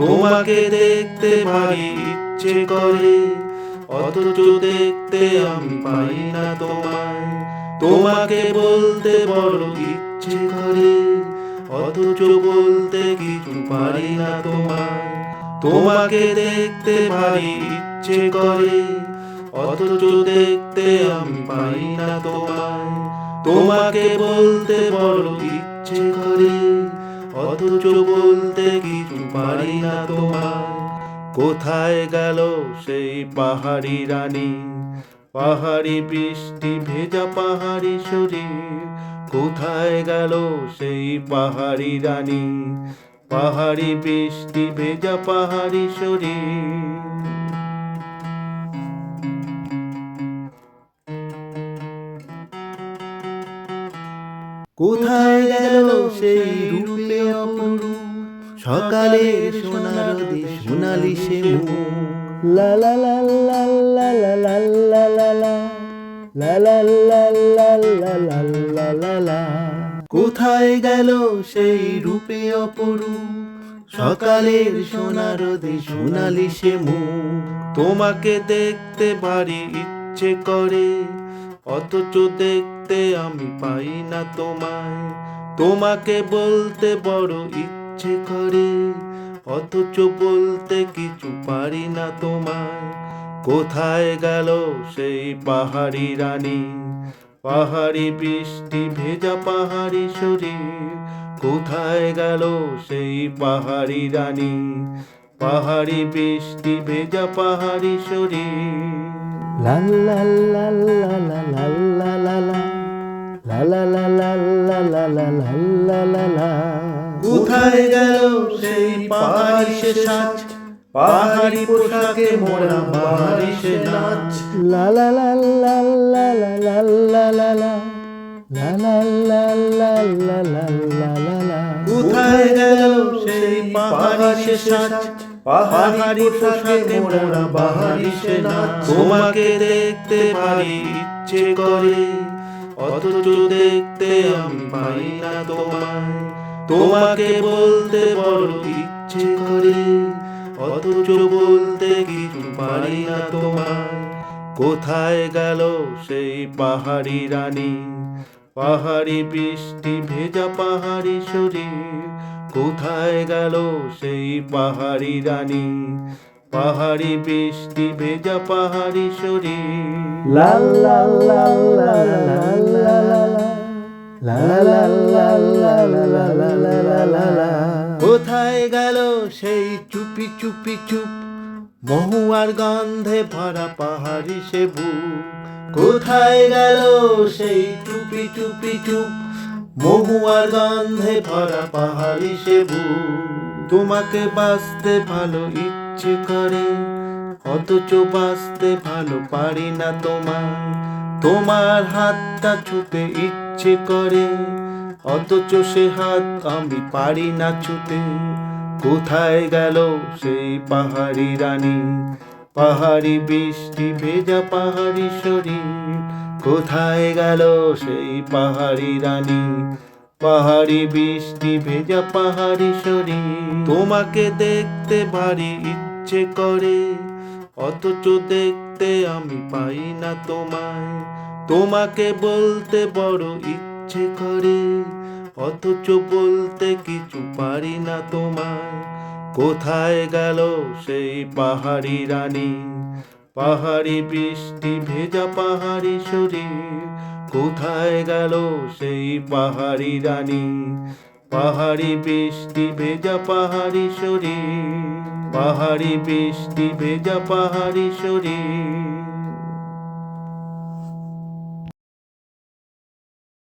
তোমাকে দেখতে ভারী ইচ্ছে করে, অথচ দেখতে আমি পাই না তোমায়। তোমাকে বলতে বড় ইচ্ছে করে, অথচ বলতে কিছু পারি না তোমায়। তোমাকে দেখতে ভারী ইচ্ছে করে, অথচ দেখতে আমি পাই না তোমায়। তোমাকে বলতে বড় ইচ্ছে করে, অথচ বলতে কিছু পারি না তোমায়। কোথায় গেল সেই পাহাড়ি রানী, পাহাড়ি বৃষ্টি ভেজা পাহাড়ি শরীর? কোথায় গেল সেই পাহাড়ি রানী, পাহাড়ি বৃষ্টি ভেজা পাহাড়ি শরীর? কোথায় গেল সেই রূপে অপরূপ, সকালের সোনার দেশ সোনালি সে মুখ? লা লা লা লা লা লা লা লা লা লা লা লা লা লা লা লা লা লা। কোথায় গেল সেই রূপে অপরূপ, সকালের সোনার দেশ সোনালি সে মুখ? তোমাকে দেখতে ভারী ইচ্ছে করে, অথচ দেখতে আমি পাই না তোমায়। তোমাকে বলতে বড় ইচ্ছে করে, অথচ বলতে কিছু পারি না তোমায়। কোথায় গেল সেই পাহাড়ি রানী, পাহাড়ি বৃষ্টি ভেজা পাহাড়ি শরীর? কোথায় গেল সেই পাহাড়ি রানী, পাহাড়ি বৃষ্টি ভেজা পাহাড়ি শরীর? লা লা লা লা লা লা লা লা লা লা লা লা লা লা লা লা লা লা। কোথায় গেল সেই পাহাড়ি সে সাজ, পাহাড়ি পোশাকে মোড়া পাহাড়ি সে নাচ? লা লা লা লা লা লা লা লা লা লা লা লা লা লা লা লা লা লা। কোথায় গেল সেই পাহাড়ি সে সাজ, পাহাড়ি পোশাকে মোড়া পাহাড়ি সে নাচ? তোমাকে দেখতে ভারী ইচ্ছে করে, অথচ দেখতে আমি পাই না তোমায়। তোমাকে বলতে বড় ইচ্ছে করে, অথচ বলতে কিছু পারি না তোমায়। কোথায় গেল সেই পাহাড়ি রানী, পাহাড়ি বৃষ্টি ভেজা পাহাড়ি শরীর? কোথায় গেল সেই পাহাড়ি রানী, পাহাড়ি বৃষ্টি ভেজা পাহাড়ি শরীর? লা লা লা লা লা লা লা লা লা লা লা লা লা লা লা লা। কোথায় গেল সেই চুপি চুপি চুপ, মহুয়ার গন্ধে ভরা পাহাড়ি সে বুক? কোথায় গেল সেই চুপি চুপি চুপ, মহুয়ার গন্ধে ভরা পাহাড়ি সে বুক? তোমাকে বাঁচতে ভালো ইচ্ছে করে, অথচ বাঁচতে ভালো পারি না তোমায়। তোমার হাতটা ছুতে ইচ্ছে করে, অথচ সে হাত আমি পারি না ছুতে। কোথায় গেল সেই পাহাড়ি রানী, পাহাড়ি বৃষ্টি ভেজা পাহাড়ি শরীর? কোথায় গেল সেই পাহাড়ি রানী, পাহাড়ি বৃষ্টি ভেজা পাহাড়ি শরীর? তোমাকে দেখতে ভারী ইচ্ছে করে, অথচ দেখতে আমি পাই না তোমায়। তোমাকে বলতে বড় ইচ্ছে করে, অথচ বলতে কিছু পারি না তোমায়। কোথায় গেল সেই পাহাড়ি রানী, পাহাড়ি বৃষ্টি ভেজা পাহাড়ি শরীর? কোথায় গেল সেই পাহাড়ি রানী, পাহাড়ি বৃষ্টি ভেজা পাহাড়ি শরীর? পাহাড়ি বৃষ্টি ভেজা পাহাড়ি শরীর?